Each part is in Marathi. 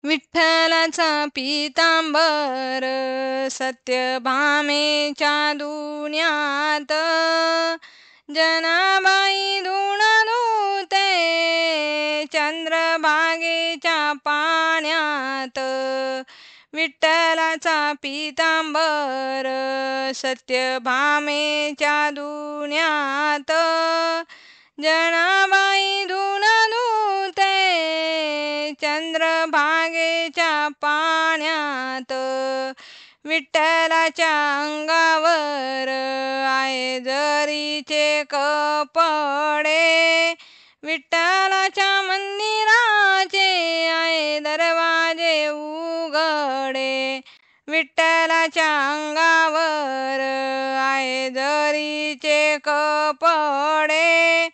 विठ्ठलाचा पीतांबर सत्यभामेच्या दुनियात जनाबाई धुण धुते चंद्रभागेच्या पाण्यात. विठ्ठलाचा पीतांबर सत्यभामेच्या दुनियात जनाबाई धुण धुते चंद्रभागेच्या पाण्यात. विठ्ठलाच्या अंगावर आहे जरीचे कपडे, विठ्ठलाच्या मंदिराचे आहे दरवाजे उघडे. विठ्ठलाच्या अंगावर आहे जरीचे कपडे,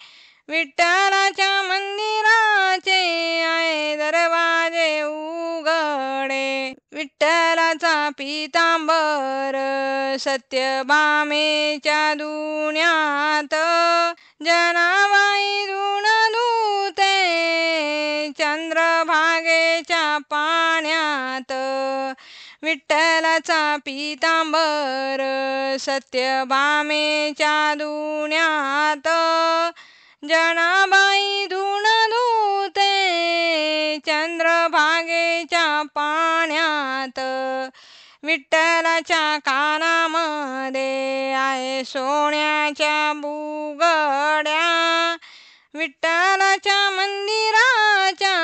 विठ्ठलाच्या मंदिराचे आहे दरवाजे उघडे. विठ्ठलाचा पीतांबर सत्यभामेच्या दुनियात जनाबाई धुण धुते चंद्रभागेच्या पाण्यात. विठ्ठलाचा पीतांबर सत्यभामेच्या दुनियात जनाबाई धुण धुते चंद्रभागेच्या पाण्यात. विठ्ठलाच्या कानामध्ये आहे सोन्याच्या बुगड्या, विठ्ठलाच्या मंदिराच्या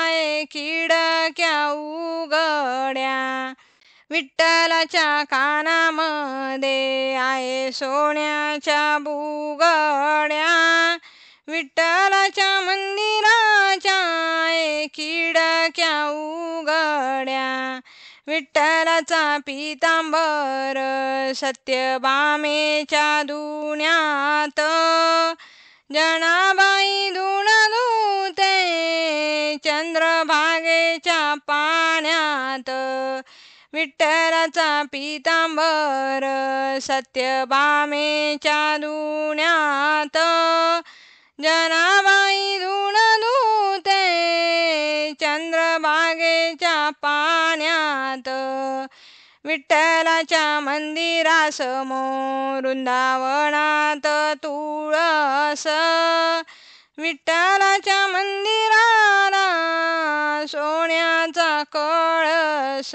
आहे खिडक्या उघड्या. विठ्ठलाच्या कानामध्ये आहे सोन्याच्या बुगड्या, विठ्ठलाच्या मंदिराच्या आहे खिडक्या उघड्या. विठ्ठलाचा पीतांबर सत्यभामेच्या दुनियात जनाबाई धुण धुते चंद्रभागेच्या पाण्यात. विठ्ठलाचा पीतांबर सत्यभामेच्या दुनियात जनाबाई धुण धुते चंद्रभागेच्या पाण्यात. विठ्ठलाच्या मंदिरासमोर वृंदावनात तुळस, विठ्ठलाच्या मंदिराला सोन्याचा कळस.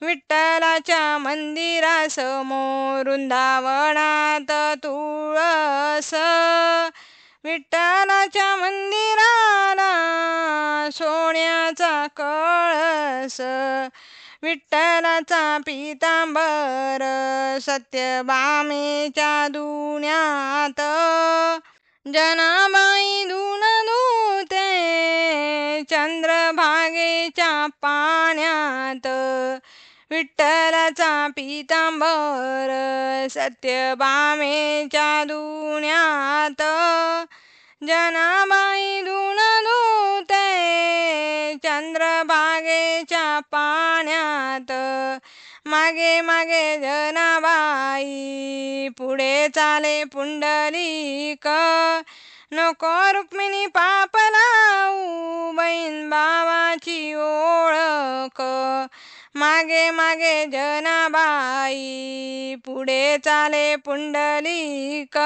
विठ्ठलाच्या मंदिरासमोर वृंदावनात तुळस, विठ्ठलाच्या मंदिराला सोन्याचा कळस. विठ्ठलाचा पीतांबर सत्यभामेच्या दुनियात जनाबाई धुण धुते चंद्रभागेच्या पाण्यात. विठ्ठलाचा पीतांबर सत्यभामेच्या दुनियात जनाबाई धुण धुते चंद्रभागेच्या पाण्यात. मागे मागे जनाबाई पुढे चाले पुंडलिक, नको रुक्मिणी पाप लावू बहीण भावाची ओळख. मागे मागे जनाबाई पुढे चाले पुंडलिक,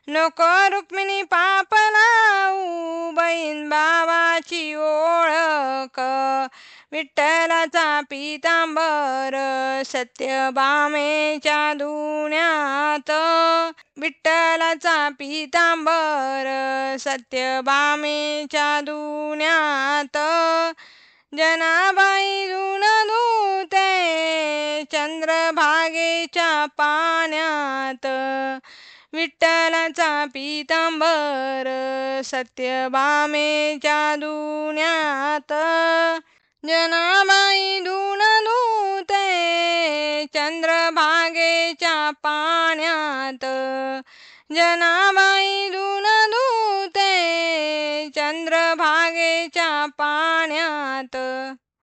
नको रुक्मिणी पाप लावू बहीण भावाची ओळख. विठ्ठलाचा पीतांबर सत्यभामेच्या दुनियात, विठ्ठलाचा पीतांबर सत्यभामेच्या दुनियात जनाबाई धुण धुते चंद्रभागेच्या पाण्यात. विठ्ठलाचा पीतांबर सत्यभामेच्या दुनियात जनाबाई धुण धुते चंद्रभागेच्या पाण्यात. जनाबाई धुण धुते चंद्रभागेच्या पाण्यात.